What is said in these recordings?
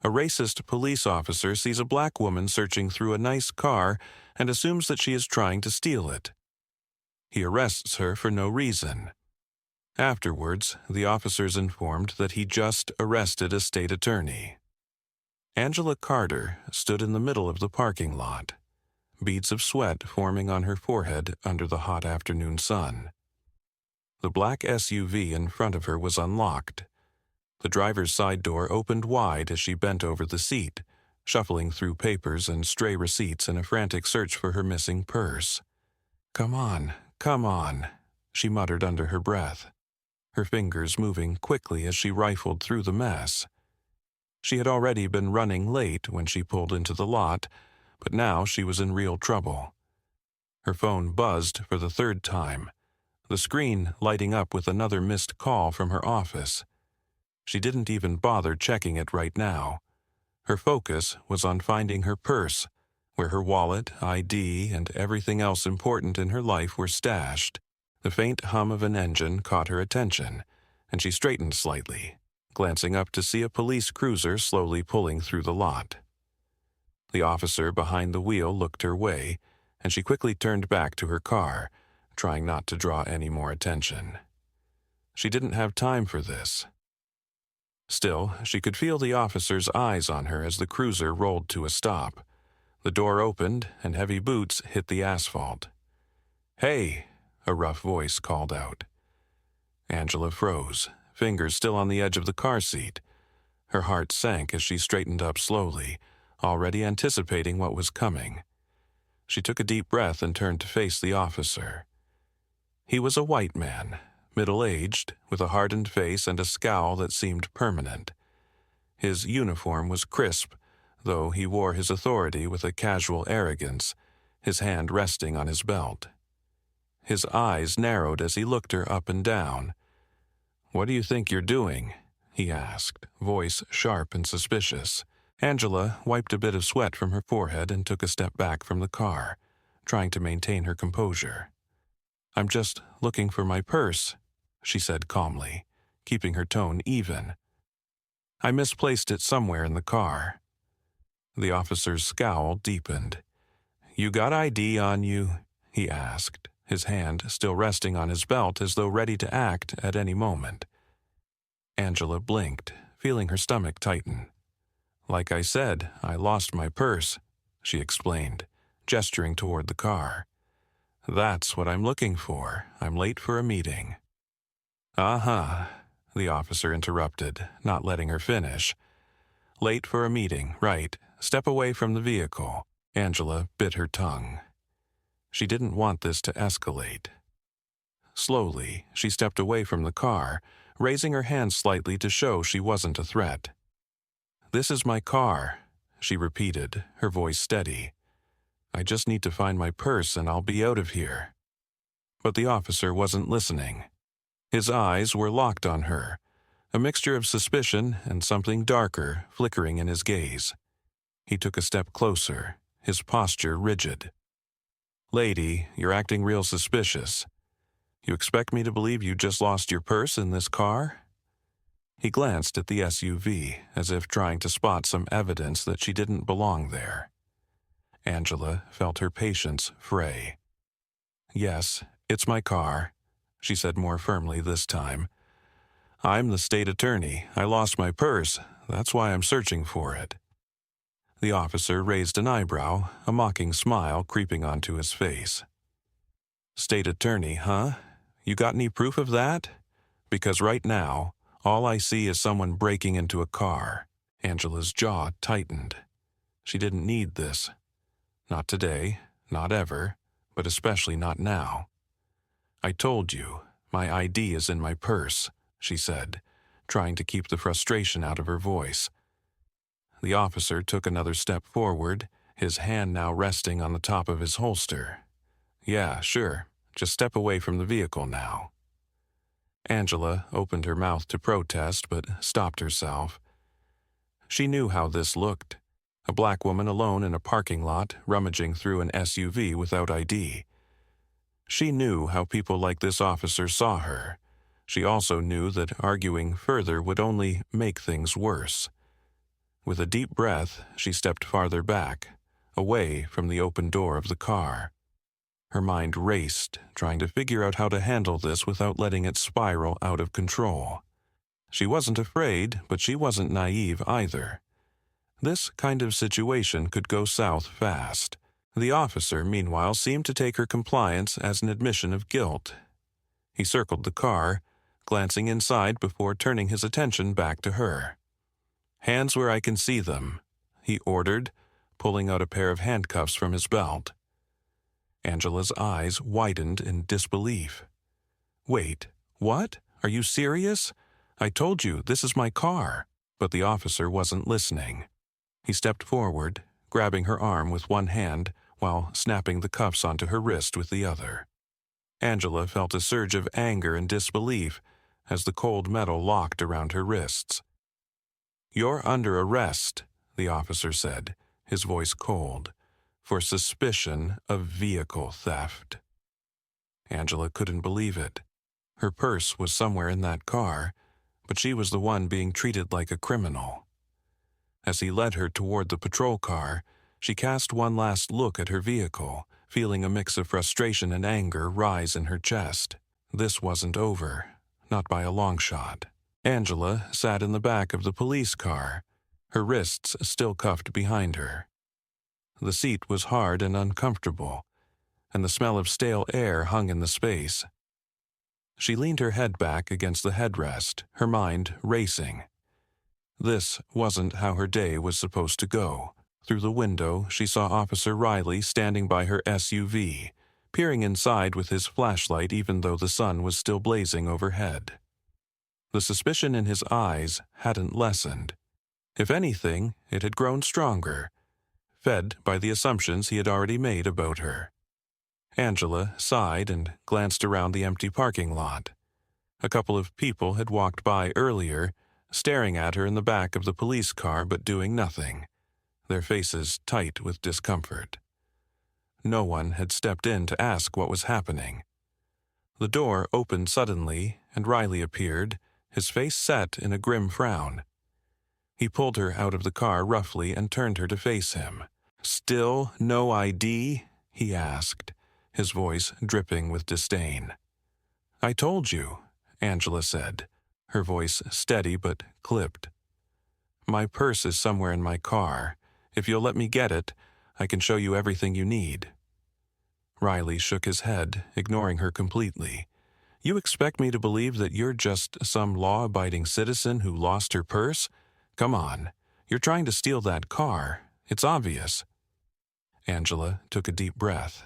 A racist police officer sees a black woman searching through a nice car and assumes that she is trying to steal it. He arrests her for no reason. Afterwards, the officer is informed that he just arrested a state attorney. Angela Carter stood in the middle of the parking lot, beads of sweat forming on her forehead under the hot afternoon sun. The black SUV in front of her was unlocked. The driver's side door opened wide as she bent over the seat, shuffling through papers and stray receipts in a frantic search for her missing purse. "Come on, she muttered under her breath, her fingers moving quickly as she rifled through the mess. She had already been running late when she pulled into the lot, but now she was in real trouble. Her phone buzzed for the third time, the screen lighting up with another missed call from her office. She didn't even bother checking it right now. Her focus was on finding her purse, where her wallet, ID, and everything else important in her life were stashed. The faint hum of an engine caught her attention, and she straightened slightly, glancing up to see a police cruiser slowly pulling through the lot. The officer behind the wheel looked her way, and she quickly turned back to her car, trying not to draw any more attention. She didn't have time for this. Still, she could feel the officer's eyes on her as the cruiser rolled to a stop. The door opened, and heavy boots hit the asphalt. "Hey!" a rough voice called out. Angela froze, fingers still on the edge of the car seat. Her heart sank as she straightened up slowly, already anticipating what was coming. She took a deep breath and turned to face the officer. He was a white man, middle-aged, with a hardened face and a scowl that seemed permanent. His uniform was crisp, though he wore his authority with a casual arrogance, his hand resting on his belt. His eyes narrowed as he looked her up and down. "What do you think you're doing?" he asked, voice sharp and suspicious. Angela wiped a bit of sweat from her forehead and took a step back from the car, trying to maintain her composure. "I'm just looking for my purse," she said calmly, keeping her tone even. "I misplaced it somewhere in the car." The officer's scowl deepened. "You got ID on you?" he asked, his hand still resting on his belt as though ready to act at any moment. Angela blinked, feeling her stomach tighten. "Like I said, I lost my purse," she explained, gesturing toward the car. "That's what I'm looking for. I'm late for a meeting." "Uh-huh," the officer interrupted, not letting her finish. "Late for a meeting, right. Step away from the vehicle." Angela bit her tongue. She didn't want this to escalate. Slowly, she stepped away from the car, raising her hand slightly to show she wasn't a threat. "This is my car," she repeated, her voice steady. "I just need to find my purse and I'll be out of here." But the officer wasn't listening. His eyes were locked on her, a mixture of suspicion and something darker flickering in his gaze. He took a step closer, his posture rigid. "Lady, you're acting real suspicious. You expect me to believe you just lost your purse in this car?" He glanced at the SUV, as if trying to spot some evidence that she didn't belong there. Angela felt her patience fray. "Yes, it's my car," she said more firmly this time. "I'm the state attorney. I lost my purse. That's why I'm searching for it." The officer raised an eyebrow, a mocking smile creeping onto his face. "State attorney, huh? You got any proof of that? Because right now, all I see is someone breaking into a car." Angela's jaw tightened. She didn't need this. Not today, not ever, but especially not now. "I told you, my ID is in my purse," she said, trying to keep the frustration out of her voice. The officer took another step forward, his hand now resting on the top of his holster. "Yeah, sure. Just step away from the vehicle now." Angela opened her mouth to protest but stopped herself. She knew how this looked. A black woman alone in a parking lot, rummaging through an SUV without ID. She knew how people like this officer saw her. She also knew that arguing further would only make things worse. With a deep breath, she stepped farther back, away from the open door of the car. Her mind raced, trying to figure out how to handle this without letting it spiral out of control. She wasn't afraid, but she wasn't naive either. This kind of situation could go south fast. The officer, meanwhile, seemed to take her compliance as an admission of guilt. He circled the car, glancing inside before turning his attention back to her. "Hands where I can see them," he ordered, pulling out a pair of handcuffs from his belt. Angela's eyes widened in disbelief. "Wait, what? Are you serious? I told you, this is my car." But the officer wasn't listening. He stepped forward, grabbing her arm with one hand while snapping the cuffs onto her wrist with the other. Angela felt a surge of anger and disbelief as the cold metal locked around her wrists. "You're under arrest," the officer said, his voice cold, "for suspicion of vehicle theft." Angela couldn't believe it. Her purse was somewhere in that car, but she was the one being treated like a criminal. As he led her toward the patrol car, she cast one last look at her vehicle, feeling a mix of frustration and anger rise in her chest. This wasn't over, not by a long shot. Angela sat in the back of the police car, her wrists still cuffed behind her. The seat was hard and uncomfortable, and the smell of stale air hung in the space. She leaned her head back against the headrest, her mind racing. This wasn't how her day was supposed to go. Through the window, she saw Officer Riley standing by her SUV, peering inside with his flashlight even though the sun was still blazing overhead. The suspicion in his eyes hadn't lessened. If anything, it had grown stronger, fed by the assumptions he had already made about her. Angela sighed and glanced around the empty parking lot. A couple of people had walked by earlier, staring at her in the back of the police car but doing nothing, their faces tight with discomfort. No one had stepped in to ask what was happening. The door opened suddenly, and Riley appeared, his face set in a grim frown. He pulled her out of the car roughly and turned her to face him. "Still no ID?" he asked, his voice dripping with disdain. "I told you," Angela said, her voice steady but clipped. "My purse is somewhere in my car. If you'll let me get it, I can show you everything you need." Riley shook his head, ignoring her completely. "You expect me to believe that you're just some law-abiding citizen who lost her purse? Come on, you're trying to steal that car. It's obvious." Angela took a deep breath,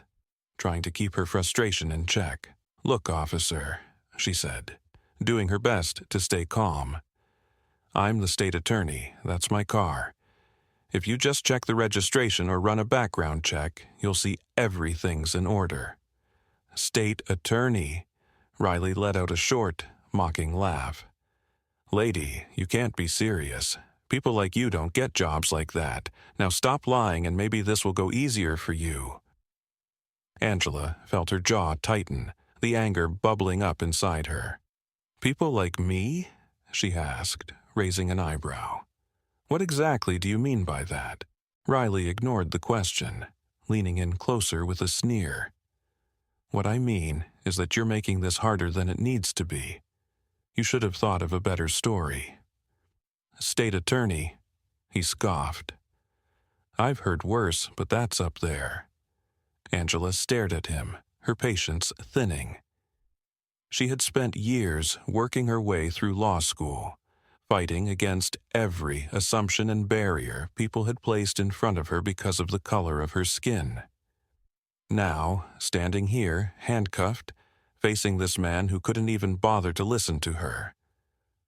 trying to keep her frustration in check. "Look, officer," she said, doing her best to stay calm. "I'm the state attorney. That's my car. If you just check the registration or run a background check, you'll see everything's in order." "State attorney?" Riley let out a short, mocking laugh. "Lady, you can't be serious. People like you don't get jobs like that. Now stop lying and maybe this will go easier for you." Angela felt her jaw tighten, the anger bubbling up inside her. "People like me?" she asked, raising an eyebrow. "What exactly do you mean by that?" Riley ignored the question, leaning in closer with a sneer. "What I mean is that you're making this harder than it needs to be. You should have thought of a better story." "State attorney," he scoffed. "I've heard worse, but that's up there." Angela stared at him, her patience thinning. She had spent years working her way through law school, fighting against every assumption and barrier people had placed in front of her because of the color of her skin. Now, standing here, handcuffed, facing this man who couldn't even bother to listen to her,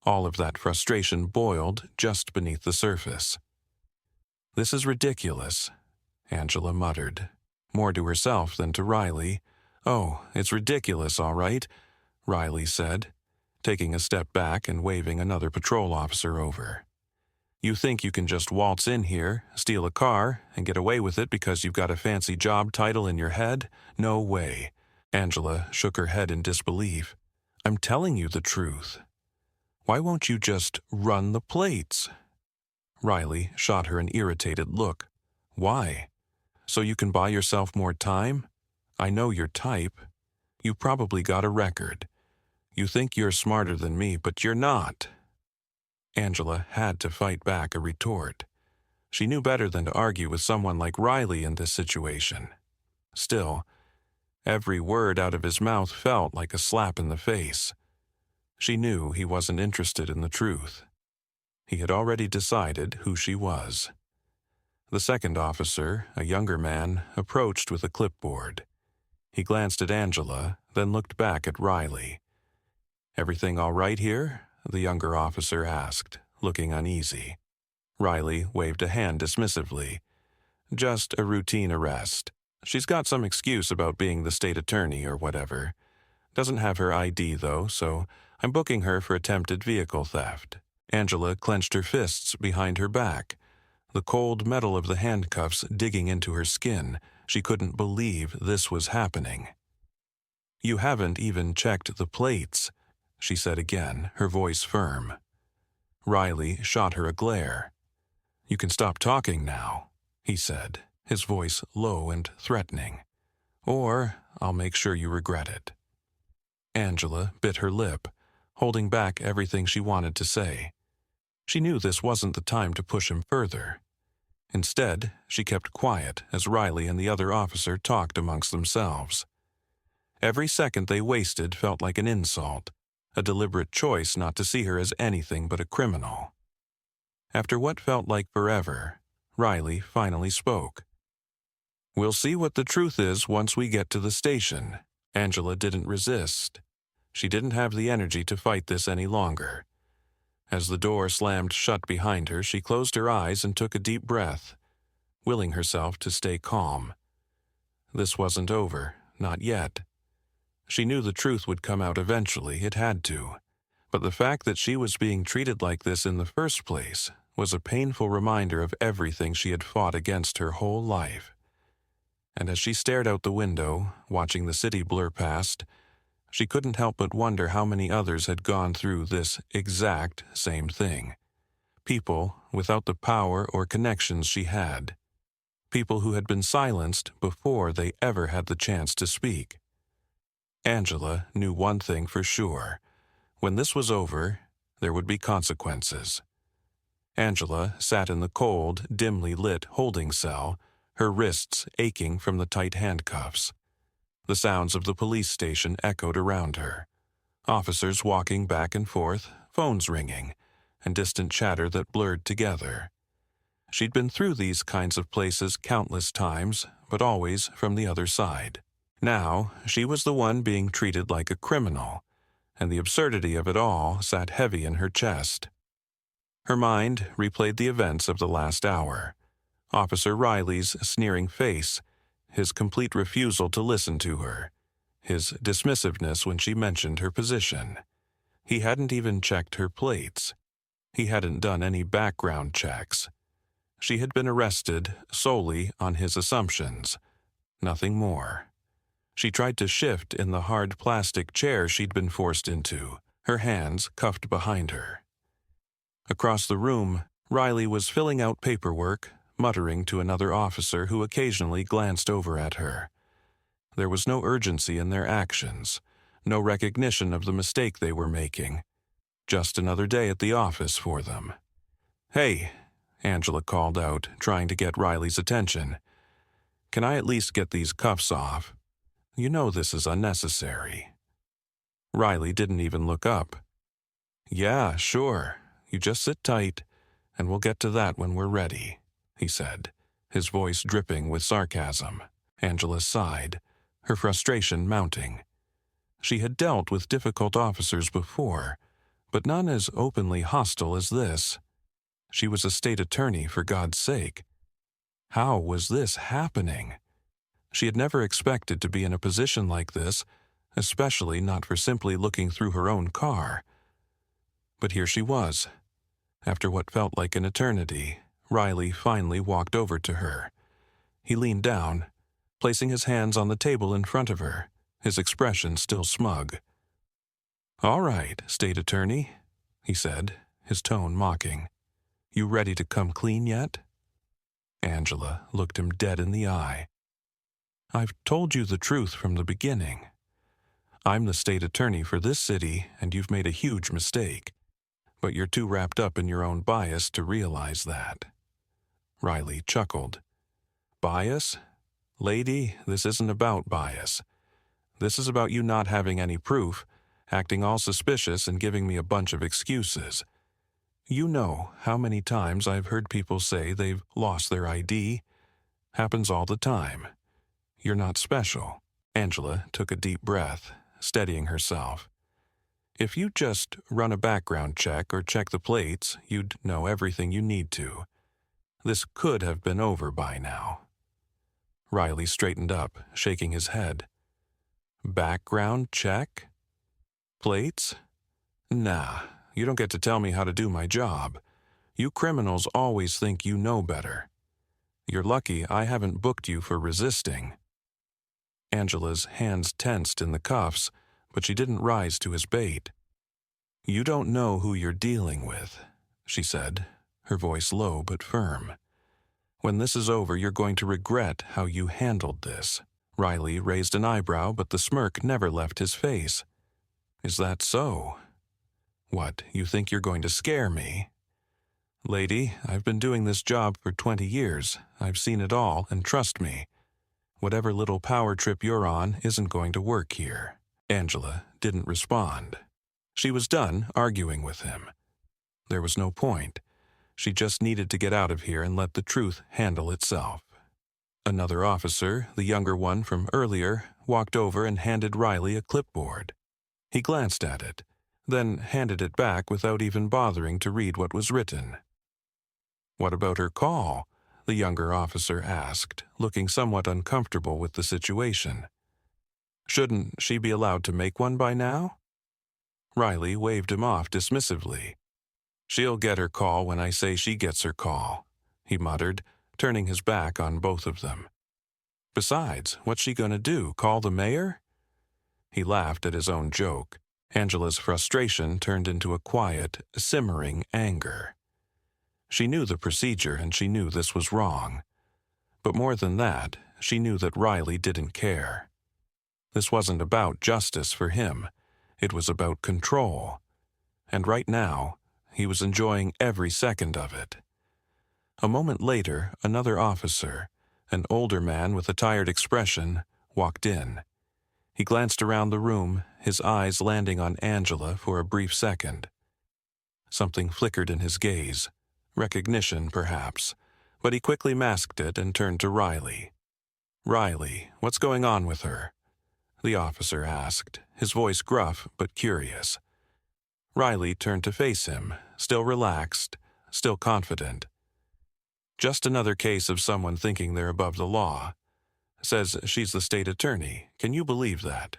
all of that frustration boiled just beneath the surface. "This is ridiculous," Angela muttered, more to herself than to Riley. "Oh, it's ridiculous, all right," Riley said, taking a step back and waving another patrol officer over. "You think you can just waltz in here, steal a car, and get away with it because you've got a fancy job title in your head? No way." Angela shook her head in disbelief. "I'm telling you the truth. Why won't you just run the plates?" Riley shot her an irritated look. Why? So you can buy yourself more time? I know your type. You probably got a record. You think you're smarter than me, but you're not. Angela had to fight back a retort. She knew better than to argue with someone like Riley in this situation. Still, every word out of his mouth felt like a slap in the face. She knew he wasn't interested in the truth. He had already decided who she was. The second officer, a younger man, approached with a clipboard. He glanced at Angela, then looked back at Riley. "Everything all right here?" the younger officer asked, looking uneasy. Riley waved a hand dismissively. "Just a routine arrest. She's got some excuse about being the state attorney or whatever. Doesn't have her ID, though, so I'm booking her for attempted vehicle theft." Angela clenched her fists behind her back, the cold metal of the handcuffs digging into her skin. She couldn't believe this was happening. "You haven't even checked the plates," she said again, her voice firm. Riley shot her a glare. "You can stop talking now," he said, his voice low and threatening. "Or I'll make sure you regret it." Angela bit her lip, holding back everything she wanted to say. She knew this wasn't the time to push him further. Instead, she kept quiet as Riley and the other officer talked amongst themselves. Every second they wasted felt like an insult, a deliberate choice not to see her as anything but a criminal. After what felt like forever, Riley finally spoke. "We'll see what the truth is once we get to the station." Angela didn't resist. She didn't have the energy to fight this any longer. As the door slammed shut behind her, she closed her eyes and took a deep breath, willing herself to stay calm. This wasn't over, not yet. She knew the truth would come out eventually, it had to. But the fact that she was being treated like this in the first place was a painful reminder of everything she had fought against her whole life. And as she stared out the window, watching the city blur past, she couldn't help but wonder how many others had gone through this exact same thing. People without the power or connections she had. People who had been silenced before they ever had the chance to speak. Angela knew one thing for sure. When this was over, there would be consequences. Angela sat in the cold, dimly lit holding cell, her wrists aching from the tight handcuffs. The sounds of the police station echoed around her. Officers walking back and forth, phones ringing, and distant chatter that blurred together. She'd been through these kinds of places countless times, but always from the other side. Now, she was the one being treated like a criminal, and the absurdity of it all sat heavy in her chest. Her mind replayed the events of the last hour. Officer Riley's sneering face, his complete refusal to listen to her, his dismissiveness when she mentioned her position. He hadn't even checked her plates. He hadn't done any background checks. She had been arrested solely on his assumptions, nothing more. She tried to shift in the hard plastic chair she'd been forced into, her hands cuffed behind her. Across the room, Riley was filling out paperwork, muttering to another officer who occasionally glanced over at her. There was no urgency in their actions, no recognition of the mistake they were making. Just another day at the office for them. "Hey," Angela called out, trying to get Riley's attention. "Can I at least get these cuffs off? You know this is unnecessary." Riley didn't even look up. "Yeah, sure. You just sit tight, and we'll get to that when we're ready," he said, his voice dripping with sarcasm. Angela sighed, her frustration mounting. She had dealt with difficult officers before, but none as openly hostile as this. She was a state attorney, for God's sake. How was this happening? She had never expected to be in a position like this, especially not for simply looking through her own car. But here she was. After what felt like an eternity, Riley finally walked over to her. He leaned down, placing his hands on the table in front of her, his expression still smug. "All right, state attorney," he said, his tone mocking. You ready to come clean yet?" Angela looked him dead in the eye. "I've told you the truth from the beginning. I'm the state attorney for this city, and you've made a huge mistake. But you're too wrapped up in your own bias to realize that." Riley chuckled. "Bias? Lady, this isn't about bias. This is about you not having any proof, acting all suspicious and giving me a bunch of excuses. You know how many times I've heard people say they've lost their ID. Happens all the time. You're not special." Angela took a deep breath, steadying herself. "If you just run a background check or check the plates, you'd know everything you need to. This could have been over by now." Riley straightened up, shaking his head. "Background check? Plates? Nah, you don't get to tell me how to do my job. You criminals always think you know better. You're lucky I haven't booked you for resisting." Angela's hands tensed in the cuffs, but she didn't rise to his bait. "You don't know who you're dealing with," she said, her voice low but firm. "When this is over, you're going to regret how you handled this." Riley raised an eyebrow, but the smirk never left his face. "Is that so? What, you think you're going to scare me?" "Lady, I've been doing this job for 20 years. I've seen it all, and trust me, whatever little power trip you're on isn't going to work here." Angela didn't respond. She was done arguing with him. There was no point. She just needed to get out of here and let the truth handle itself. Another officer, the younger one from earlier, walked over and handed Riley a clipboard. He glanced at it, then handed it back without even bothering to read what was written. "What about her call?" the younger officer asked, looking somewhat uncomfortable with the situation. "Shouldn't she be allowed to make one by now?" Riley waved him off dismissively. "She'll get her call when I say she gets her call," he muttered, turning his back on both of them. "Besides, what's she gonna do, call the mayor?" He laughed at his own joke. Angela's frustration turned into a quiet, simmering anger. She knew the procedure and she knew this was wrong. But more than that, she knew that Riley didn't care. This wasn't about justice for him. It was about control. And right now, he was enjoying every second of it. A moment later, another officer, an older man with a tired expression, walked in. He glanced around the room, his eyes landing on Angela for a brief second. Something flickered in his gaze. Recognition, perhaps. But he quickly masked it and turned to Riley. "Riley, what's going on with her?" the officer asked, his voice gruff but curious. Riley turned to face him, still relaxed, still confident. "Just another case of someone thinking they're above the law. Says she's the state attorney. Can you believe that?"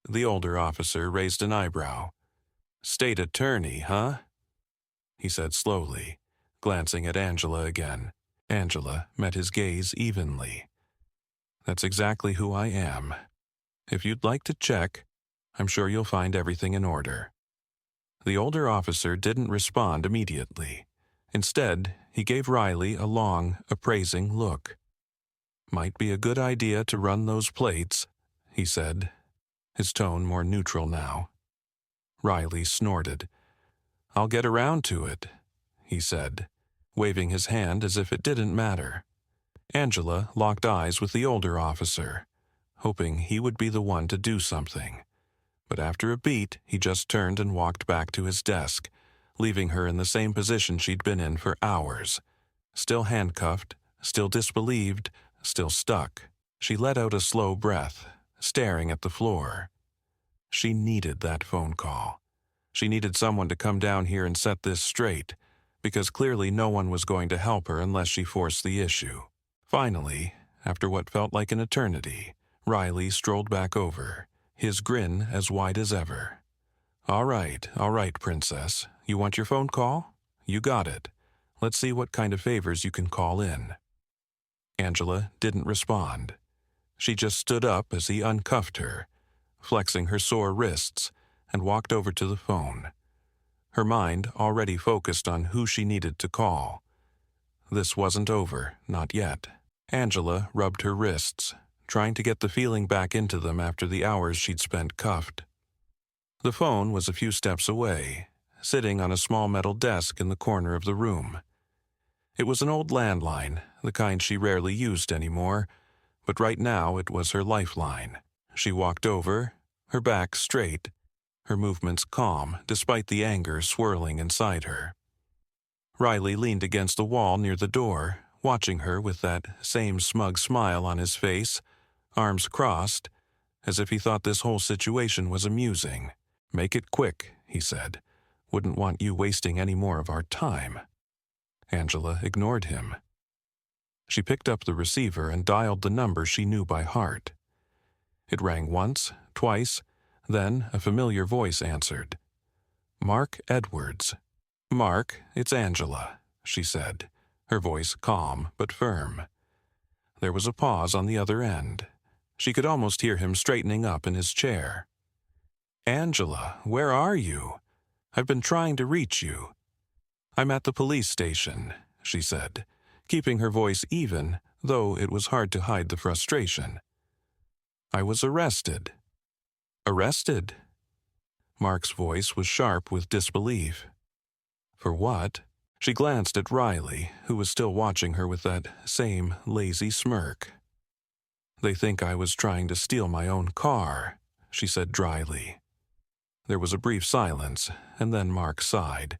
The older officer raised an eyebrow. "State attorney, huh?" he said slowly, glancing at Angela again. Angela met his gaze evenly. "That's exactly who I am. If you'd like to check, I'm sure you'll find everything in order." The older officer didn't respond immediately. Instead, he gave Riley a long, appraising look. "Might be a good idea to run those plates," he said, his tone more neutral now. Riley snorted. "I'll get around to it," he said, waving his hand as if it didn't matter. Angela locked eyes with the older officer, hoping he would be the one to do something. But after a beat, he just turned and walked back to his desk, leaving her in the same position she'd been in for hours. Still handcuffed, still disbelieved, still stuck. She let out a slow breath, staring at the floor. She needed that phone call. She needed someone to come down here and set this straight, because clearly no one was going to help her unless she forced the issue. Finally, after what felt like an eternity, Riley strolled back over, his grin as wide as ever. All right, Princess. You want your phone call? You got it. Let's see what kind of favors you can call in." Angela didn't respond. She just stood up as he uncuffed her, flexing her sore wrists, and walked over to the phone. her mind already focused on who she needed to call. This wasn't over, not yet. Angela rubbed her wrists, trying to get the feeling back into them after the hours she'd spent cuffed. The phone was a few steps away, sitting on a small metal desk in the corner of the room. It was an old landline, the kind she rarely used anymore, but right now it was her lifeline. She walked over, her back straight, her movements calm despite the anger swirling inside her. Riley leaned against the wall near the door, watching her with that same smug smile on his face, arms crossed, as if he thought this whole situation was amusing. "Make it quick," he said. "Wouldn't want you wasting any more of our time." Angela ignored him. She picked up the receiver and dialed the number she knew by heart. It rang once, twice, then a familiar voice answered. "Mark Edwards." "Mark, it's Angela," she said, her voice calm but firm. There was a pause on the other end. She could almost hear him straightening up in his chair. "Angela, where are you? I've been trying to reach you." "I'm at the police station," she said, keeping her voice even, though it was hard to hide the frustration. "I was arrested." "Arrested?" Mark's voice was sharp with disbelief. "For what?" She glanced at Riley, who was still watching her with that same lazy smirk. "They think I was trying to steal my own car," she said dryly. There was a brief silence, and then Mark sighed.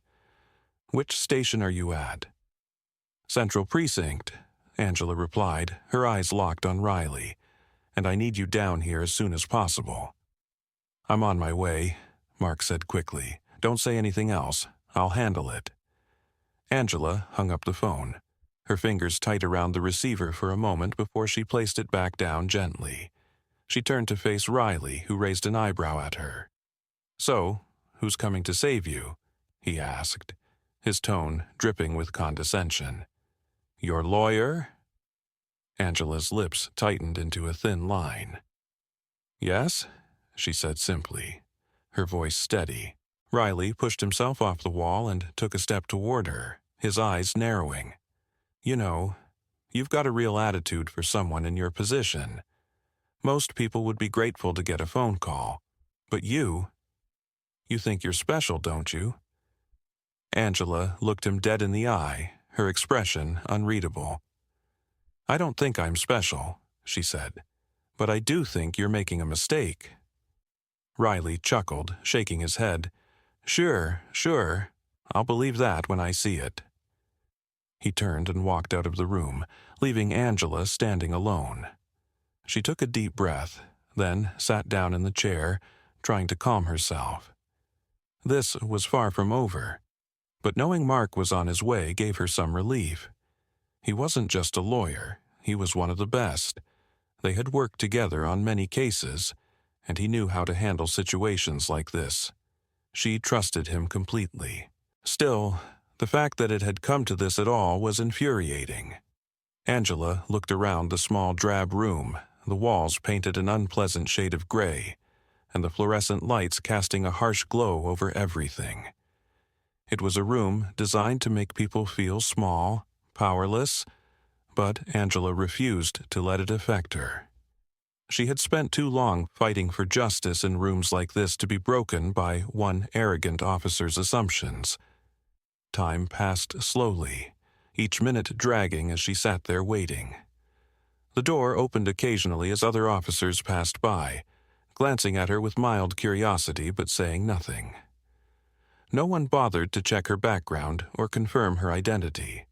"Which station are you at?" "Central Precinct," Angela replied, her eyes locked on Riley. "And I need you down here as soon as possible." "I'm on my way," Mark said quickly. "Don't say anything else. I'll handle it." Angela hung up the phone, her fingers tight around the receiver for a moment before she placed it back down gently. She turned to face Riley, who raised an eyebrow at her. "So, who's coming to save you?" he asked, his tone dripping with condescension. "Your lawyer?" Angela's lips tightened into a thin line. "Yes," she said simply, her voice steady. Riley pushed himself off the wall and took a step toward her, his eyes narrowing. "You know, you've got a real attitude for someone in your position. Most people would be grateful to get a phone call. But you think you're special, don't you?" Angela looked him dead in the eye, her expression unreadable. "I don't think I'm special," she said, "but I do think you're making a mistake." Riley chuckled, shaking his head. Sure. I'll believe that when I see it." He turned and walked out of the room, leaving Angela standing alone. She took a deep breath, then sat down in the chair, trying to calm herself. This was far from over, but knowing Mark was on his way gave her some relief. He wasn't just a lawyer, he was one of the best. They had worked together on many cases, and he knew how to handle situations like this. She trusted him completely. Still, the fact that it had come to this at all was infuriating. Angela looked around the small drab room, the walls painted an unpleasant shade of gray, and the fluorescent lights casting a harsh glow over everything. It was a room designed to make people feel small, powerless, but Angela refused to let it affect her. She had spent too long fighting for justice in rooms like this to be broken by one arrogant officer's assumptions. Time passed slowly, each minute dragging as she sat there waiting. The door opened occasionally as other officers passed by, glancing at her with mild curiosity but saying nothing. No one bothered to check her background or confirm her identity.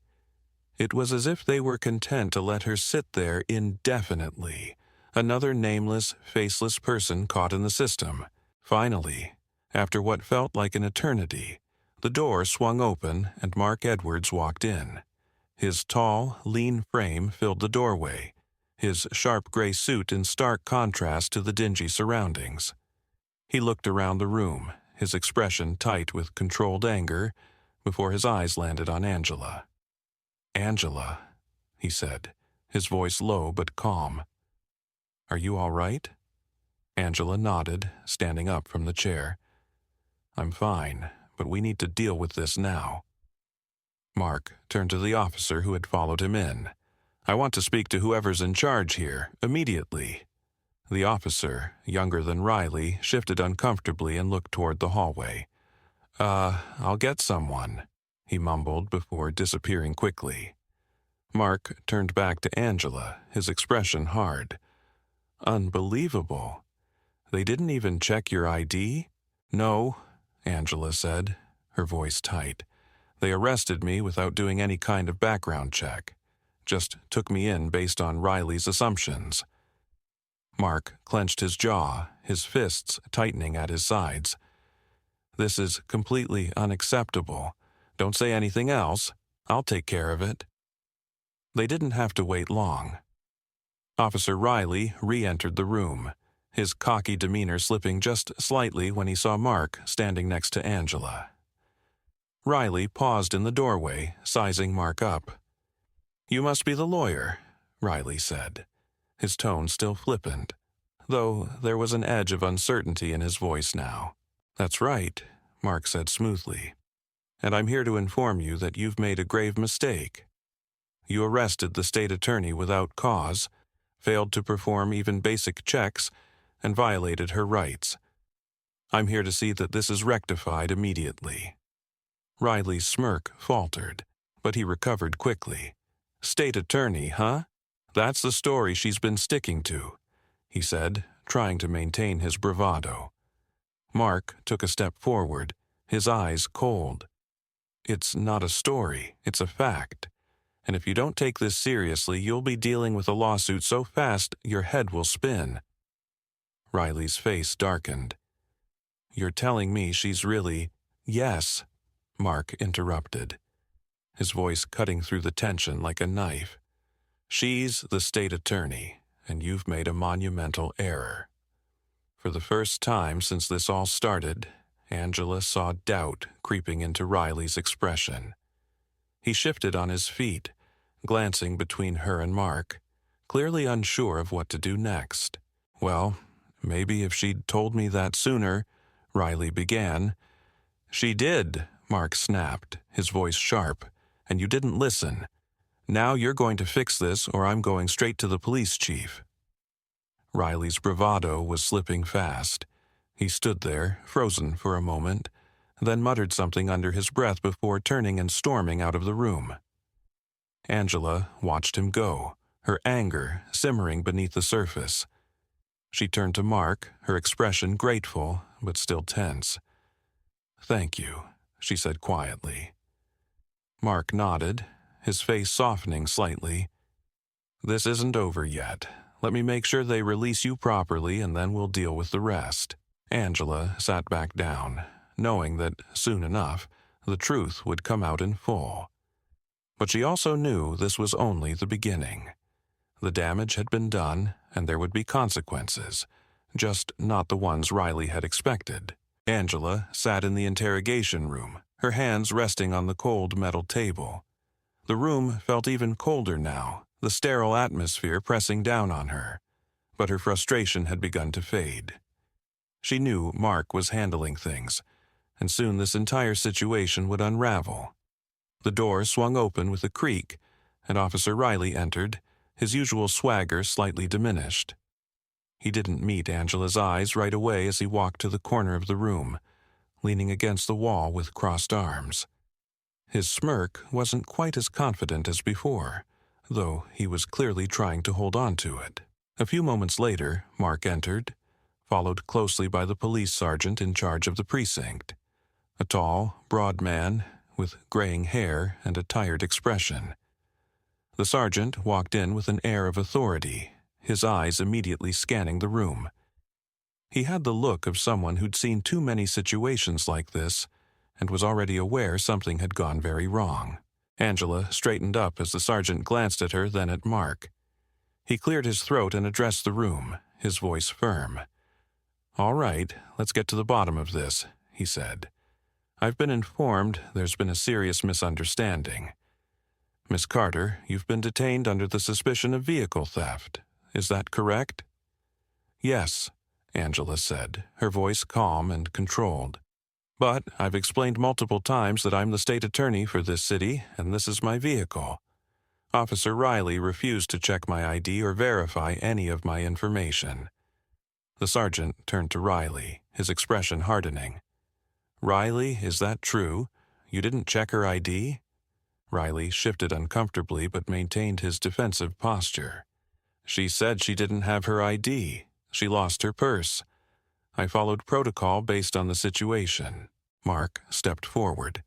It was as if they were content to let her sit there indefinitely, another nameless, faceless person caught in the system. Finally, after what felt like an eternity, the door swung open and Mark Edwards walked in. His tall, lean frame filled the doorway, his sharp gray suit in stark contrast to the dingy surroundings. He looked around the room, his expression tight with controlled anger, before his eyes landed on Angela. "Angela," he said, his voice low but calm. "Are you all right?" Angela nodded, standing up from the chair. "I'm fine, but we need to deal with this now." Mark turned to the officer who had followed him in. "I want to speak to whoever's in charge here, immediately." The officer, younger than Riley, shifted uncomfortably and looked toward the hallway. I'll get someone," he mumbled before disappearing quickly. Mark turned back to Angela, his expression hard. "Unbelievable. They didn't even check your ID?" "No," Angela said, her voice tight. "They arrested me without doing any kind of background check. Just took me in based on Riley's assumptions." Mark clenched his jaw, his fists tightening at his sides. "This is completely unacceptable. Don't say anything else. I'll take care of it." They didn't have to wait long. Officer Riley re-entered the room, his cocky demeanor slipping just slightly when he saw Mark standing next to Angela. Riley paused in the doorway, sizing Mark up. "You must be the lawyer," Riley said, his tone still flippant, though there was an edge of uncertainty in his voice now. "That's right," Mark said smoothly. "And I'm here to inform you that you've made a grave mistake. You arrested the state attorney without cause, failed to perform even basic checks, and violated her rights. I'm here to see that this is rectified immediately." Riley's smirk faltered, but he recovered quickly. "State attorney, huh? That's the story she's been sticking to," he said, trying to maintain his bravado. Mark took a step forward, his eyes cold. "It's not a story, it's a fact. And if you don't take this seriously, you'll be dealing with a lawsuit so fast your head will spin." Riley's face darkened. "You're telling me she's really—" "Yes," Mark interrupted, his voice cutting through the tension like a knife. "She's the state attorney, and you've made a monumental error." For the first time since this all started, Angela saw doubt creeping into Riley's expression. He shifted on his feet, glancing between her and Mark, clearly unsure of what to do next. "Well, maybe if she'd told me that sooner," Riley began. "She did," Mark snapped, his voice sharp, "and you didn't listen. Now you're going to fix this or I'm going straight to the police chief." Riley's bravado was slipping fast. He stood there, frozen for a moment, then muttered something under his breath before turning and storming out of the room. Angela watched him go, her anger simmering beneath the surface. She turned to Mark, her expression grateful but still tense. "Thank you," she said quietly. Mark nodded, his face softening slightly. "This isn't over yet. Let me make sure they release you properly and then we'll deal with the rest." Angela sat back down, knowing that, soon enough, the truth would come out in full. But she also knew this was only the beginning. The damage had been done, and there would be consequences, just not the ones Riley had expected. Angela sat in the interrogation room, her hands resting on the cold metal table. The room felt even colder now, the sterile atmosphere pressing down on her, but her frustration had begun to fade. She knew Mark was handling things, and soon this entire situation would unravel. The door swung open with a creak, and Officer Riley entered, his usual swagger slightly diminished. He didn't meet Angela's eyes right away as he walked to the corner of the room, leaning against the wall with crossed arms. His smirk wasn't quite as confident as before, though he was clearly trying to hold on to it. A few moments later, Mark entered, followed closely by the police sergeant in charge of the precinct, a tall, broad man with graying hair and a tired expression. The sergeant walked in with an air of authority, his eyes immediately scanning the room. He had the look of someone who'd seen too many situations like this and was already aware something had gone very wrong. Angela straightened up as the sergeant glanced at her, then at Mark. He cleared his throat and addressed the room, his voice firm. "All right, let's get to the bottom of this," he said. "I've been informed there's been a serious misunderstanding. Miss Carter, you've been detained under the suspicion of vehicle theft. Is that correct?" "Yes," Angela said, her voice calm and controlled. But I've explained multiple times that I'm the state attorney for this city, and this is my vehicle. Officer Riley refused to check my ID or verify any of my information. The sergeant turned to Riley, his expression hardening. Riley, is that true? You didn't check her ID? Riley shifted uncomfortably but maintained his defensive posture. She said she didn't have her ID. She lost her purse. I followed protocol based on the situation. Mark stepped forward,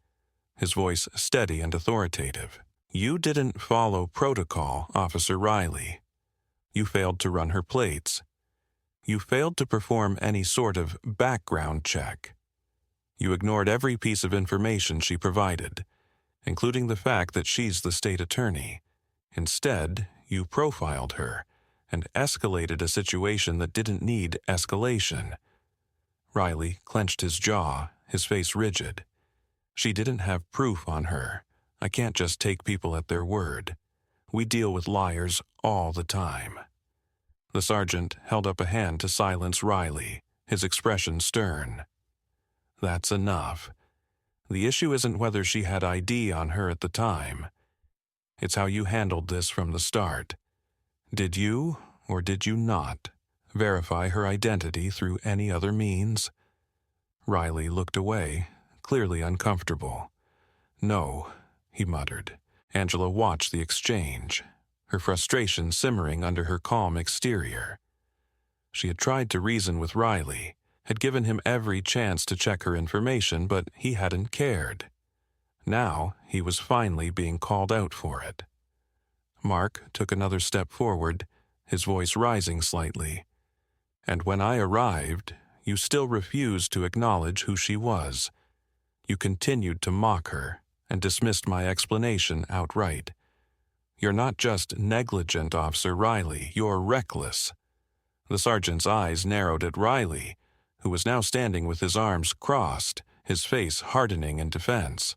his voice steady and authoritative. You didn't follow protocol, Officer Riley. You failed to run her plates. You failed to perform any sort of background check. You ignored every piece of information she provided, including the fact that she's the state attorney. Instead, you profiled her and escalated a situation that didn't need escalation. Riley clenched his jaw, his face rigid. She didn't have proof on her. I can't just take people at their word. We deal with liars all the time. The sergeant held up a hand to silence Riley, his expression stern. That's enough. The issue isn't whether she had ID on her at the time. It's how you handled this from the start. Did you, or did you not, verify her identity through any other means? Riley looked away, clearly uncomfortable. No, he muttered. Angela watched the exchange, her frustration simmering under her calm exterior. She had tried to reason with Riley, had given him every chance to check her information, but he hadn't cared. Now he was finally being called out for it. Mark took another step forward, his voice rising slightly. And when I arrived, you still refused to acknowledge who she was. You continued to mock her and dismissed my explanation outright. You're not just negligent, Officer Riley, you're reckless. The sergeant's eyes narrowed at Riley, who was now standing with his arms crossed, his face hardening in defense.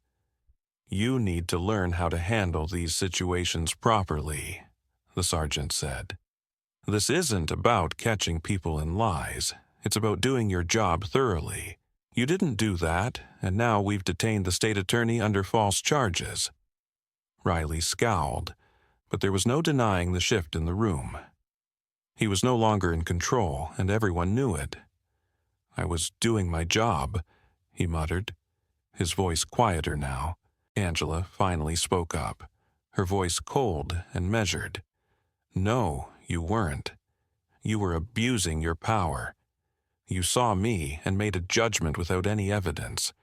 You need to learn how to handle these situations properly, the sergeant said. This isn't about catching people in lies. It's about doing your job thoroughly. You didn't do that, and now we've detained the state attorney under false charges. Riley scowled, but there was no denying the shift in the room. He was no longer in control, and everyone knew it. I was doing my job, he muttered, his voice quieter now. Angela finally spoke up, her voice cold and measured. No, you weren't. You were abusing your power. You saw me and made a judgment without any evidence.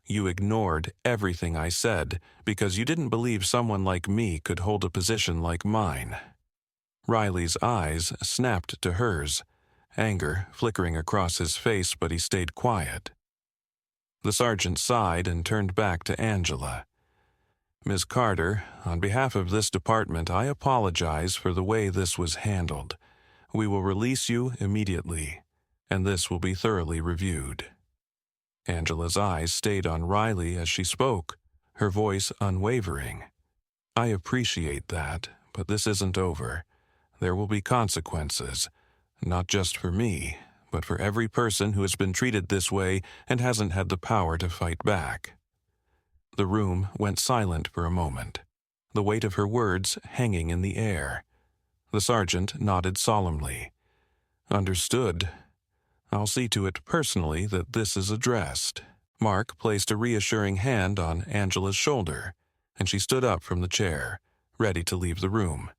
You ignored everything I said because you didn't believe someone like me could hold a position like mine. Riley's eyes snapped to hers, anger flickering across his face, but he stayed quiet. The sergeant sighed and turned back to Angela. Ms. Carter, on behalf of this department, I apologize for the way this was handled. We will release you immediately, and this will be thoroughly reviewed. Angela's eyes stayed on Riley as she spoke, her voice unwavering. I appreciate that, but this isn't over. There will be consequences, not just for me, but for every person who has been treated this way and hasn't had the power to fight back. The room went silent for a moment, the weight of her words hanging in the air. The sergeant nodded solemnly. Understood. I'll see to it personally that this is addressed. Mark placed a reassuring hand on Angela's shoulder, and she stood up from the chair, ready to leave the room.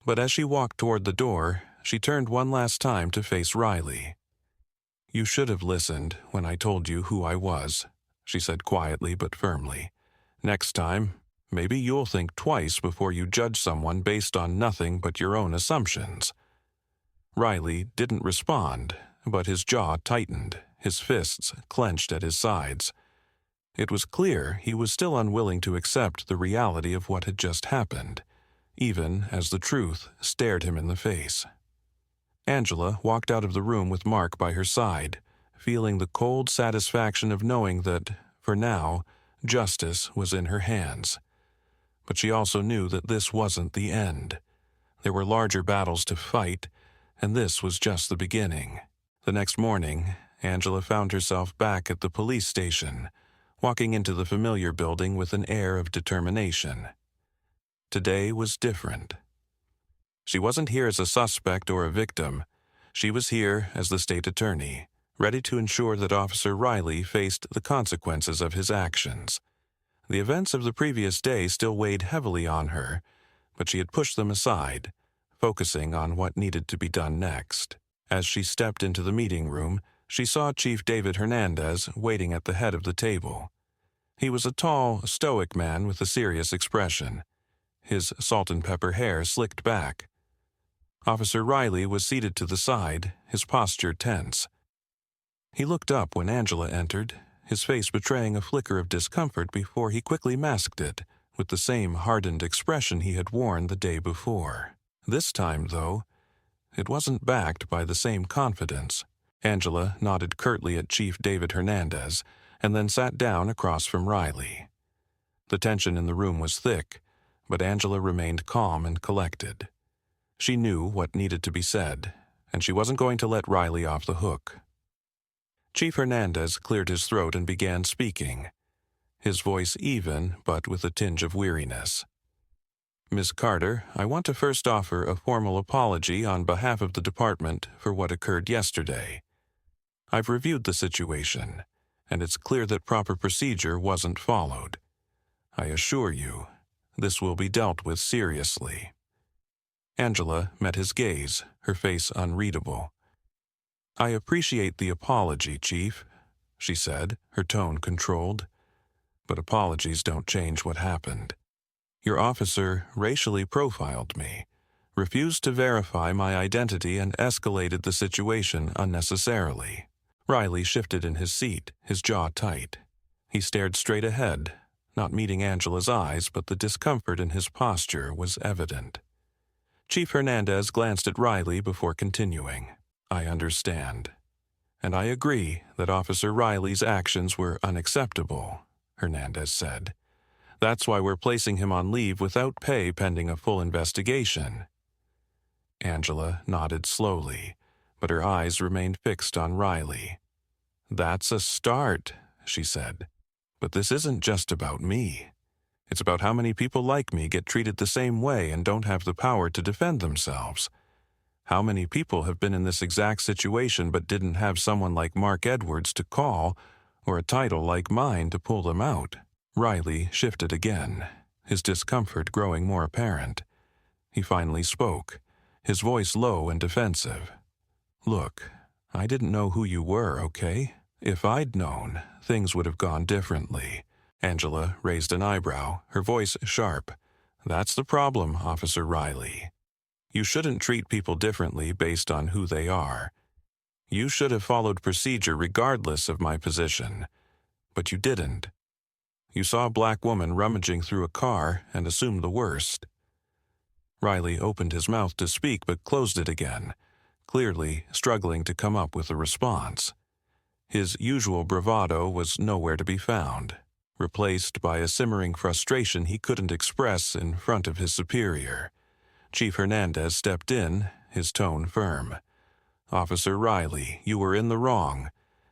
But as she walked toward the door, she turned one last time to face Riley. You should have listened when I told you who I was, she said quietly but firmly. Next time, maybe you'll think twice before you judge someone based on nothing but your own assumptions. Riley didn't respond, but his jaw tightened, his fists clenched at his sides. It was clear he was still unwilling to accept the reality of what had just happened, even as the truth stared him in the face. Angela walked out of the room with Mark by her side, feeling the cold satisfaction of knowing that, for now, justice was in her hands. But she also knew that this wasn't the end. There were larger battles to fight, and this was just the beginning. The next morning, Angela found herself back at the police station, walking into the familiar building with an air of determination. Today was different. She wasn't here as a suspect or a victim. She was here as the state attorney, ready to ensure that Officer Riley faced the consequences of his actions. The events of the previous day still weighed heavily on her, but she had pushed them aside, focusing on what needed to be done next. As she stepped into the meeting room, she saw Chief David Hernandez waiting at the head of the table. He was a tall, stoic man with a serious expression, his salt-and-pepper hair slicked back. Officer Riley was seated to the side, his posture tense. He looked up when Angela entered, his face betraying a flicker of discomfort before he quickly masked it with the same hardened expression he had worn the day before. This time, though, it wasn't backed by the same confidence. Angela nodded curtly at Chief David Hernandez and then sat down across from Riley. The tension in the room was thick, but Angela remained calm and collected. She knew what needed to be said, and she wasn't going to let Riley off the hook. Chief Hernandez cleared his throat and began speaking, his voice even but with a tinge of weariness. Ms. Carter, I want to first offer a formal apology on behalf of the department for what occurred yesterday. I've reviewed the situation, and it's clear that proper procedure wasn't followed. I assure you, this will be dealt with seriously. Angela met his gaze, her face unreadable. I appreciate the apology, Chief, she said, her tone controlled. But apologies don't change what happened. Your officer racially profiled me, refused to verify my identity, and escalated the situation unnecessarily. Riley shifted in his seat, his jaw tight. He stared straight ahead, not meeting Angela's eyes, but the discomfort in his posture was evident. Chief Hernandez glanced at Riley before continuing. I understand. And I agree that Officer Riley's actions were unacceptable, Hernandez said. That's why we're placing him on leave without pay pending a full investigation. Angela nodded slowly, but her eyes remained fixed on Riley. That's a start, she said. But this isn't just about me. It's about how many people like me get treated the same way and don't have the power to defend themselves. How many people have been in this exact situation but didn't have someone like Mark Edwards to call or a title like mine to pull them out? Riley shifted again, his discomfort growing more apparent. He finally spoke, his voice low and defensive. Look, I didn't know who you were, okay? If I'd known, things would have gone differently. Angela raised an eyebrow, her voice sharp. That's the problem, Officer Riley. You shouldn't treat people differently based on who they are. You should have followed procedure regardless of my position. But you didn't. You saw a black woman rummaging through a car and assumed the worst. Riley opened his mouth to speak but closed it again, clearly struggling to come up with a response. His usual bravado was nowhere to be found, replaced by a simmering frustration he couldn't express in front of his superior. Chief Hernandez stepped in, his tone firm. Officer Riley, you were in the wrong,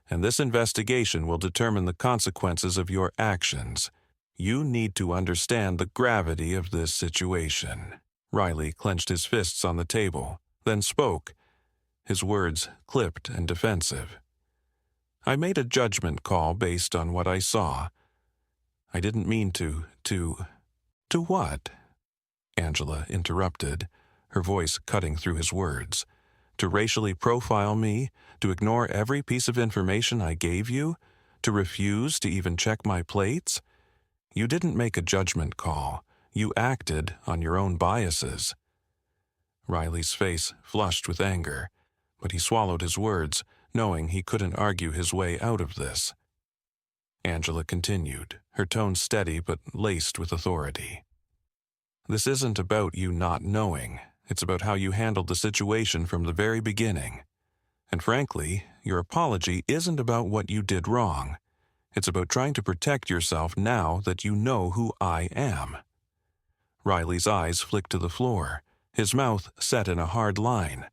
and this investigation will determine the consequences of your actions. You need to understand the gravity of this situation. Riley clenched his fists on the table, then spoke, his words clipped and defensive. I made a judgment call based on what I saw. I didn't mean to what? Angela interrupted, her voice cutting through his words. To racially profile me, to ignore every piece of information I gave you, to refuse to even check my plates? You didn't make a judgment call. You acted on your own biases. Riley's face flushed with anger, but he swallowed his words, knowing he couldn't argue his way out of this. Angela continued, her tone steady but laced with authority. This isn't about you not knowing. It's about how you handled the situation from the very beginning. And frankly, your apology isn't about what you did wrong. It's about trying to protect yourself now that you know who I am. Riley's eyes flicked to the floor, his mouth set in a hard line.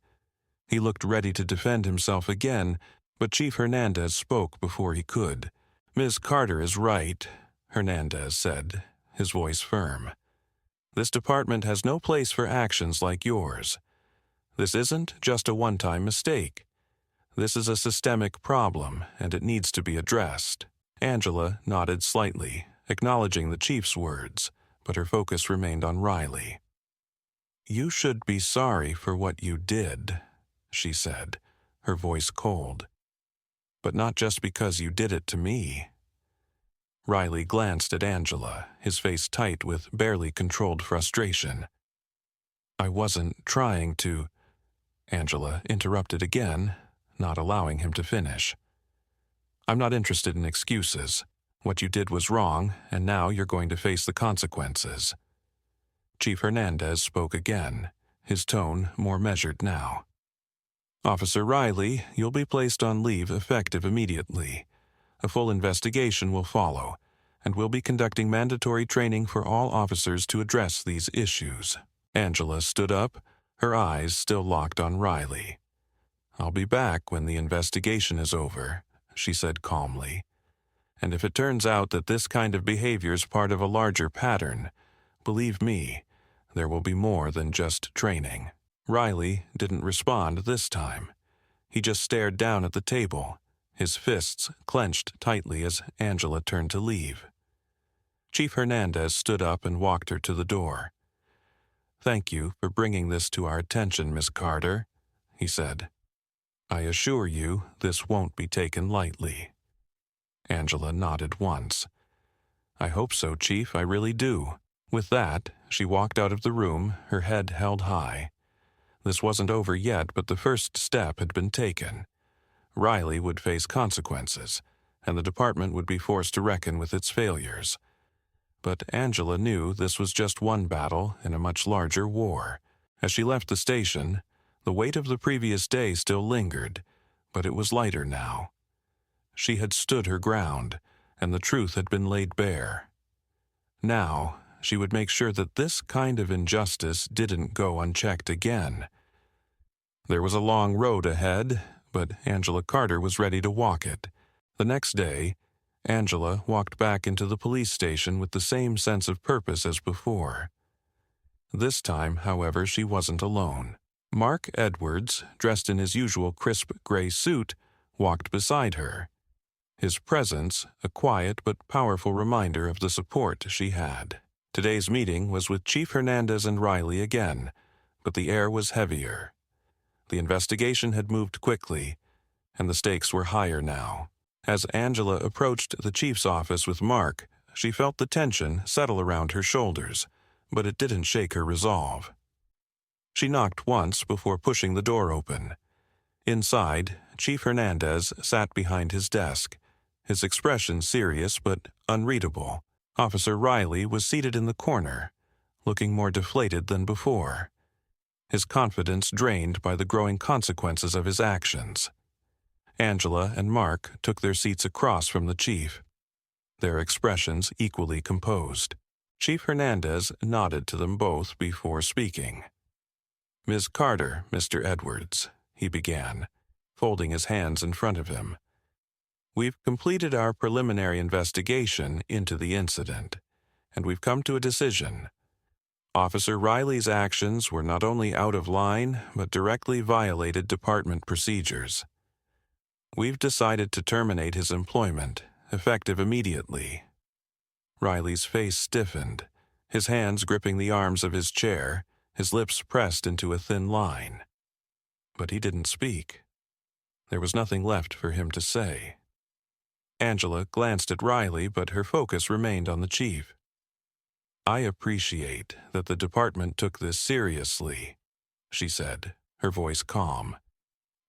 He looked ready to defend himself again, But Chief Hernandez spoke before he could. "Ms. Carter is right," Hernandez said, his voice firm. "This department has no place for actions like yours. This isn't just a one-time mistake. This is a systemic problem, and it needs to be addressed." Angela nodded slightly, acknowledging the chief's words, but her focus remained on Riley. "You should be sorry for what you did," she said, her voice cold. "But not just because you did it to me." Riley glanced at Angela, his face tight with barely controlled frustration. "I wasn't trying to—" Angela interrupted again, not allowing him to finish. "I'm not interested in excuses. What you did was wrong, and now you're going to face the consequences." Chief Hernandez spoke again, his tone more measured now. "Officer Riley, you'll be placed on leave effective immediately. A full investigation will follow, and we'll be conducting mandatory training for all officers to address these issues." Angela stood up, her eyes still locked on Riley. "I'll be back when the investigation is over," she said calmly. "And if it turns out that this kind of behavior is part of a larger pattern, believe me, there will be more than just training." Riley didn't respond this time. He just stared down at the table, his fists clenched tightly as Angela turned to leave. Chief Hernandez stood up and walked her to the door. "Thank you for bringing this to our attention, Miss Carter," he said. "I assure you this won't be taken lightly." Angela nodded once. "I hope so, Chief, I really do." With that, she walked out of the room, her head held high. This wasn't over yet, but the first step had been taken. Riley would face consequences, and the department would be forced to reckon with its failures. But Angela knew this was just one battle in a much larger war. As she left the station, the weight of the previous day still lingered, but it was lighter now. She had stood her ground, and the truth had been laid bare. Now, she would make sure that this kind of injustice didn't go unchecked again. There was a long road ahead, but Angela Carter was ready to walk it. The next day, Angela walked back into the police station with the same sense of purpose as before. This time, however, she wasn't alone. Mark Edwards, dressed in his usual crisp gray suit, walked beside her. His presence, a quiet but powerful reminder of the support she had. Today's meeting was with Chief Hernandez and Riley again, but the air was heavier. The investigation had moved quickly, and the stakes were higher now. As Angela approached the chief's office with Mark, she felt the tension settle around her shoulders, but it didn't shake her resolve. She knocked once before pushing the door open. Inside, Chief Hernandez sat behind his desk, his expression serious but unreadable. Officer Riley was seated in the corner, looking more deflated than before, his confidence drained by the growing consequences of his actions. Angela and Mark took their seats across from the chief, their expressions equally composed. Chief Hernandez nodded to them both before speaking. "Ms. Carter, Mr. Edwards," he began, folding his hands in front of him. "We've completed our preliminary investigation into the incident, and we've come to a decision. Officer Riley's actions were not only out of line, but directly violated department procedures. We've decided to terminate his employment, effective immediately." Riley's face stiffened, his hands gripping the arms of his chair, his lips pressed into a thin line. But he didn't speak. There was nothing left for him to say. Angela glanced at Riley, but her focus remained on the chief. "I appreciate that the department took this seriously," she said, her voice calm.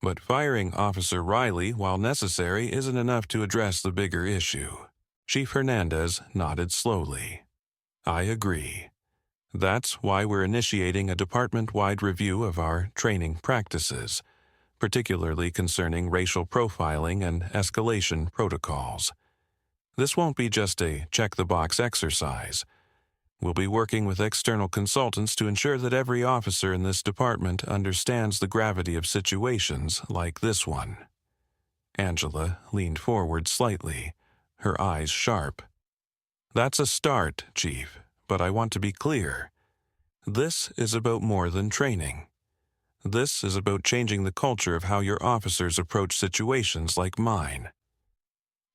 "But firing Officer Riley, while necessary, isn't enough to address the bigger issue." Chief Hernandez nodded slowly. "I agree. That's why we're initiating a department-wide review of our training practices, particularly concerning racial profiling and escalation protocols. This won't be just a check-the-box exercise. We'll be working with external consultants to ensure that every officer in this department understands the gravity of situations like this one." Angela leaned forward slightly, her eyes sharp. "That's a start, Chief, but I want to be clear. This is about more than training. This is about changing the culture of how your officers approach situations like mine.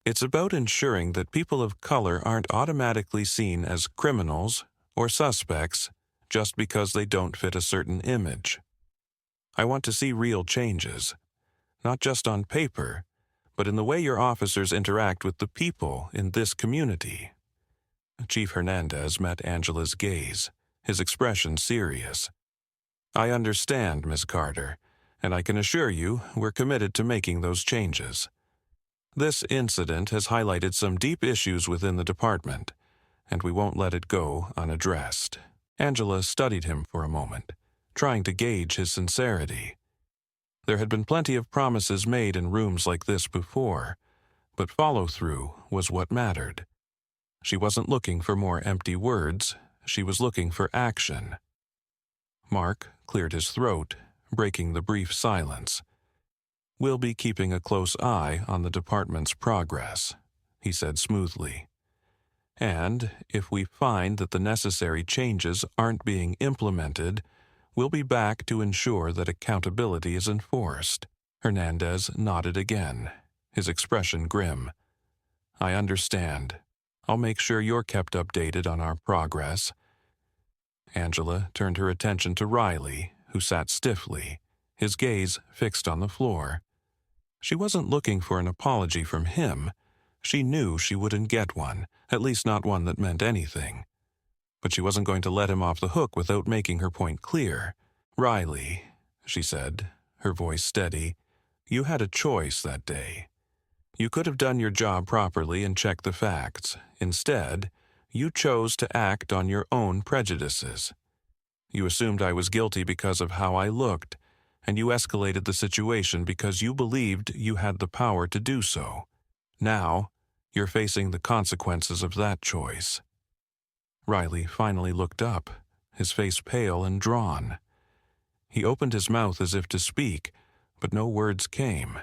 It's about ensuring that people of color aren't automatically seen as criminals or suspects just because they don't fit a certain image. I want to see real changes, not just on paper, but in the way your officers interact with the people in this community." Chief Hernandez met Angela's gaze, his expression serious. "I understand, Miss Carter, and I can assure you we're committed to making those changes. This incident has highlighted some deep issues within the department, and we won't let it go unaddressed." Angela studied him for a moment, trying to gauge his sincerity. There had been plenty of promises made in rooms like this before, but follow-through was what mattered. She wasn't looking for more empty words, she was looking for action. Mark cleared his throat, breaking the brief silence. "We'll be keeping a close eye on the department's progress," he said smoothly. "And if we find that the necessary changes aren't being implemented, we'll be back to ensure that accountability is enforced." Hernandez nodded again, his expression grim. "I understand. I'll make sure you're kept updated on our progress." Angela turned her attention to Riley, who sat stiffly, his gaze fixed on the floor. She wasn't looking for an apology from him. She knew she wouldn't get one, at least not one that meant anything. But she wasn't going to let him off the hook without making her point clear. "Riley," she said, her voice steady, "you had a choice that day. You could have done your job properly and checked the facts. Instead, you chose to act on your own prejudices. You assumed I was guilty because of how I looked, and you escalated the situation because you believed you had the power to do so. Now, you're facing the consequences of that choice." Riley finally looked up, his face pale and drawn. He opened his mouth as if to speak, but no words came.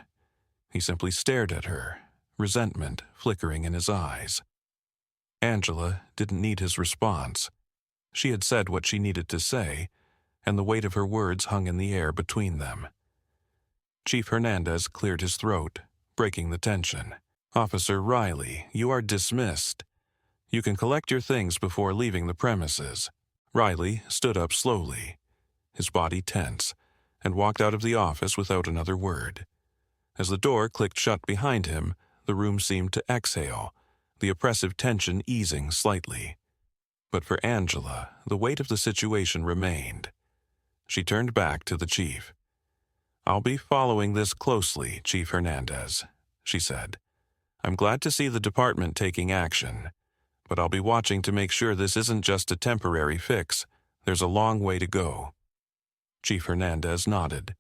He simply stared at her, resentment flickering in his eyes. Angela didn't need his response. She had said what she needed to say, and the weight of her words hung in the air between them. Chief Hernandez cleared his throat, breaking the tension. "Officer Riley, you are dismissed. You can collect your things before leaving the premises." Riley stood up slowly, his body tense, and walked out of the office without another word. As the door clicked shut behind him, the room seemed to exhale, the oppressive tension easing slightly. But for Angela, the weight of the situation remained. She turned back to the chief. "I'll be following this closely, Chief Hernandez," she said. "I'm glad to see the department taking action, but I'll be watching to make sure this isn't just a temporary fix. There's a long way to go." Chief Hernandez nodded.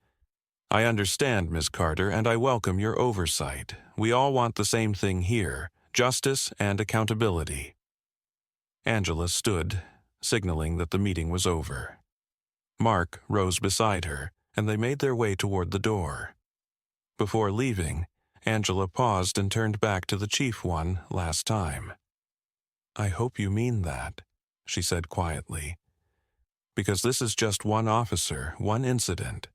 "I understand, Ms. Carter, and I welcome your oversight. We all want the same thing here, justice and accountability." Angela stood, signaling that the meeting was over. Mark rose beside her, and they made their way toward the door. Before leaving, Angela paused and turned back to the chief one last time. "I hope you mean that," she said quietly. "Because this is just one officer, one incident.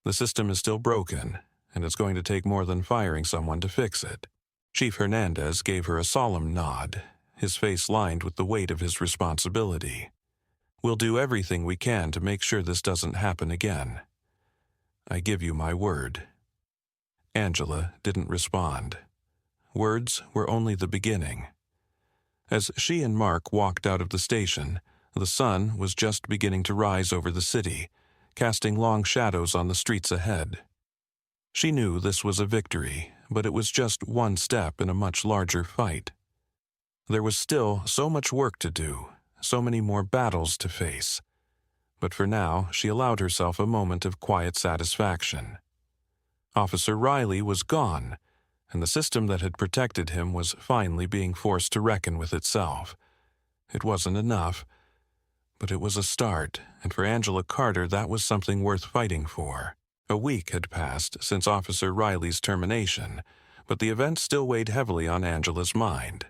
The system is still broken, and it's going to take more than firing someone to fix it." Chief Hernandez gave her a solemn nod, his face lined with the weight of his responsibility. "We'll do everything we can to make sure this doesn't happen again. I give you my word." Angela didn't respond. Words were only the beginning. As she and Mark walked out of the station, the sun was just beginning to rise over the city, casting long shadows on the streets ahead. She knew this was a victory, but it was just one step in a much larger fight. There was still so much work to do, so many more battles to face. But for now, she allowed herself a moment of quiet satisfaction. Officer Riley was gone, and the system that had protected him was finally being forced to reckon with itself. It wasn't enough, but it was a start, and for Angela Carter that was something worth fighting for. A week had passed since Officer Riley's termination, but the event still weighed heavily on Angela's mind.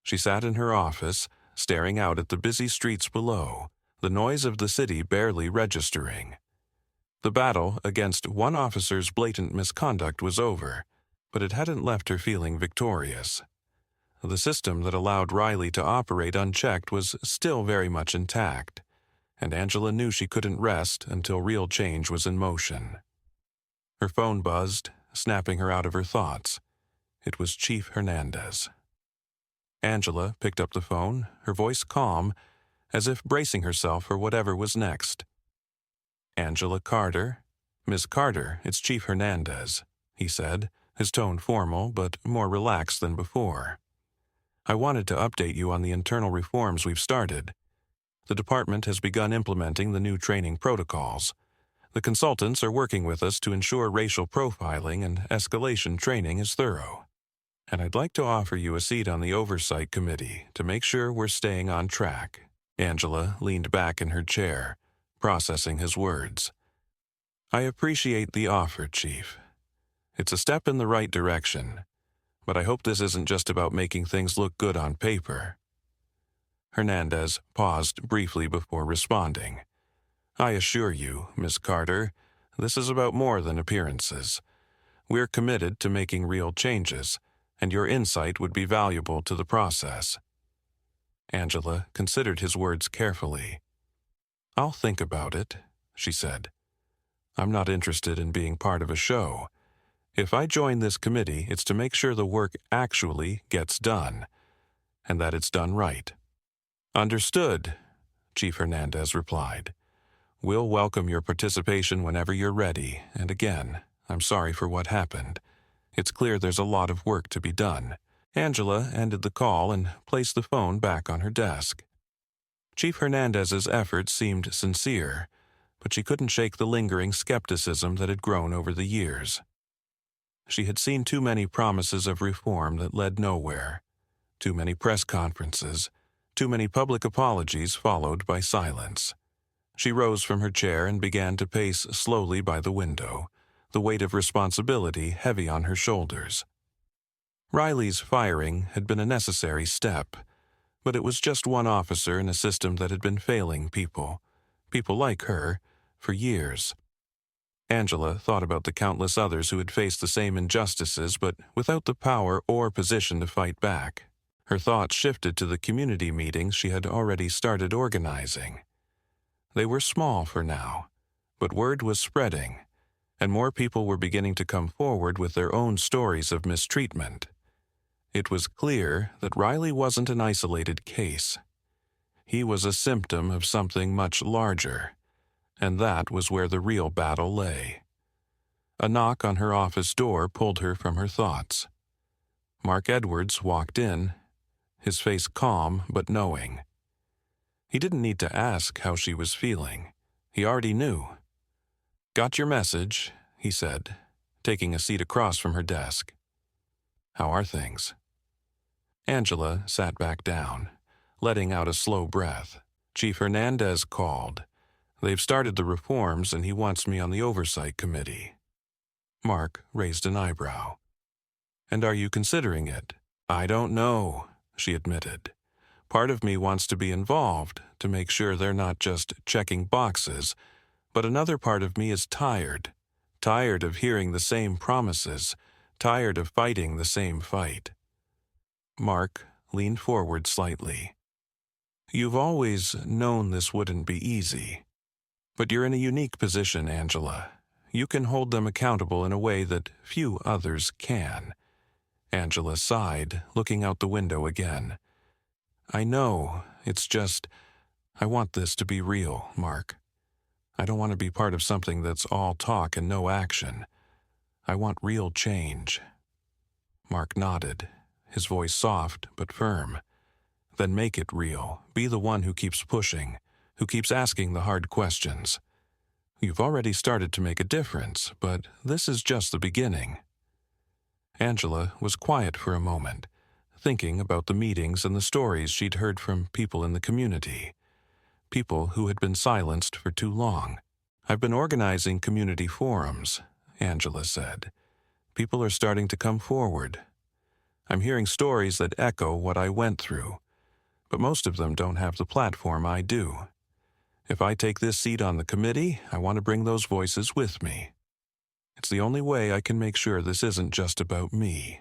She sat in her office, staring out at the busy streets below, the noise of the city barely registering. The battle against one officer's blatant misconduct was over, but it hadn't left her feeling victorious. The system that allowed Riley to operate unchecked was still very much intact, and Angela knew she couldn't rest until real change was in motion. Her phone buzzed, snapping her out of her thoughts. It was Chief Hernandez. Angela picked up the phone, her voice calm, as if bracing herself for whatever was next. "Angela Carter? Miss Carter, it's Chief Hernandez," he said, his tone formal but more relaxed than before. "I wanted to update you on the internal reforms we've started. The department has begun implementing the new training protocols. The consultants are working with us to ensure racial profiling and escalation training is thorough. And I'd like to offer you a seat on the Oversight committee to make sure we're staying on track." Angela leaned back in her chair, processing his words. "I appreciate the offer, Chief. It's a step in the right direction, but I hope this isn't just about making things look good on paper." Hernandez paused briefly before responding. "I assure you, Miss Carter, this is about more than appearances. We're committed to making real changes, and your insight would be valuable to the process." Angela considered his words carefully. "I'll think about it," she said. "I'm not interested in being part of a show. If I join this committee, it's to make sure the work actually gets done, and that it's done right." "Understood," Chief Hernandez replied. "We'll welcome your participation whenever you're ready, and again, I'm sorry for what happened. It's clear there's a lot of work to be done." Angela ended the call and placed the phone back on her desk. Chief Hernandez's efforts seemed sincere, but she couldn't shake the lingering skepticism that had grown over the years. She had seen too many promises of reform that led nowhere, too many press conferences, too many public apologies followed by silence. She rose from her chair and began to pace slowly by the window, the weight of responsibility heavy on her shoulders. Riley's firing had been a necessary step, but it was just one officer in a system that had been failing people like her, for years. Angela thought about the countless others who had faced the same injustices but without the power or position to fight back. Her thoughts shifted to the community meetings she had already started organizing. They were small for now, but word was spreading, and more people were beginning to come forward with their own stories of mistreatment. It was clear that Riley wasn't an isolated case. He was a symptom of something much larger, and that was where the real battle lay. A knock on her office door pulled her from her thoughts. Mark Edwards walked in, his face calm but knowing. He didn't need to ask how she was feeling. He already knew. "Got your message," he said, taking a seat across from her desk. "How are things?" Angela sat back down, letting out a slow breath. "Chief Hernandez called. They've started the reforms and he wants me on the Oversight committee." Mark raised an eyebrow. "And are you considering it?" "I don't know," she admitted. "Part of me wants to be involved, to make sure they're not just checking boxes, but another part of me is tired of hearing the same promises, tired of fighting the same fight." Mark leaned forward slightly. "You've always known this wouldn't be easy. But you're in a unique position, Angela. You can hold them accountable in a way that few others can." Angela sighed, looking out the window again. "I know, it's just, I want this to be real, Mark. I don't want to be part of something that's all talk and no action. I want real change." Mark nodded, his voice soft but firm. "Then make it real. Be the one who keeps pushing, who keeps asking the hard questions. You've already started to make a difference, but this is just the beginning." Angela was quiet for a moment, thinking about the meetings and the stories she'd heard from people in the community, people who had been silenced for too long. "I've been organizing community forums," Angela said. "People are starting to come forward. I'm hearing stories that echo what I went through, but most of them don't have the platform I do. If I take this seat on the committee, I want to bring those voices with me. It's the only way I can make sure this isn't just about me."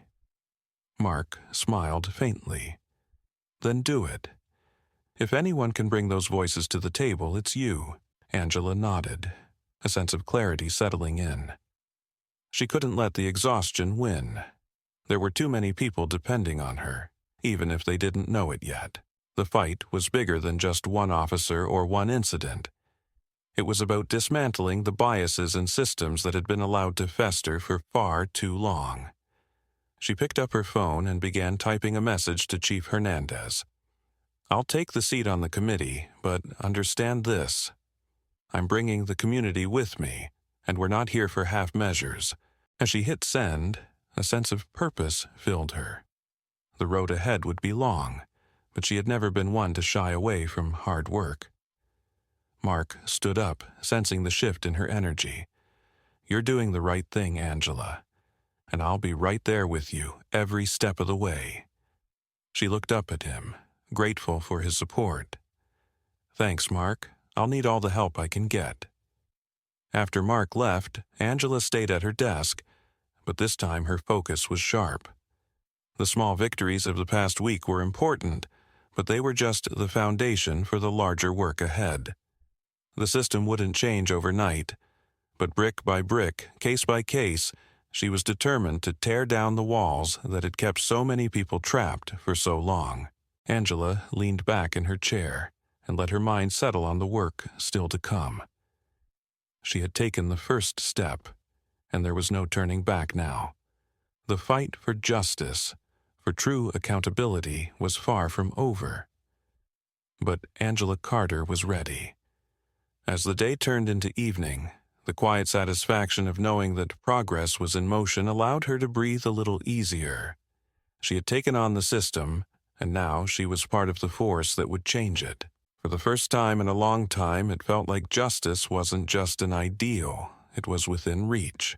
Mark smiled faintly. "Then do it. If anyone can bring those voices to the table, it's you." Angela nodded, a sense of clarity settling in. She couldn't let the exhaustion win. There were too many people depending on her, even if they didn't know it yet. The fight was bigger than just one officer or one incident. It was about dismantling the biases and systems that had been allowed to fester for far too long. She picked up her phone and began typing a message to Chief Hernandez. "I'll take the seat on the committee, but understand this. I'm bringing the community with me, and we're not here for half measures." As she hit send, a sense of purpose filled her. The road ahead would be long, but she had never been one to shy away from hard work. Mark stood up, sensing the shift in her energy. "You're doing the right thing, Angela, and I'll be right there with you every step of the way." She looked up at him, grateful for his support. "Thanks, Mark. I'll need all the help I can get." After Mark left, Angela stayed at her desk, but this time her focus was sharp. The small victories of the past week were important, but they were just the foundation for the larger work ahead. The system wouldn't change overnight, but brick by brick, case by case, she was determined to tear down the walls that had kept so many people trapped for so long. Angela leaned back in her chair and let her mind settle on the work still to come. She had taken the first step, and there was no turning back now. The fight for justice, for true accountability, was far from over. But Angela Carter was ready. As the day turned into evening, the quiet satisfaction of knowing that progress was in motion allowed her to breathe a little easier. She had taken on the system, and now she was part of the force that would change it. For the first time in a long time, it felt like justice wasn't just an ideal, it was within reach.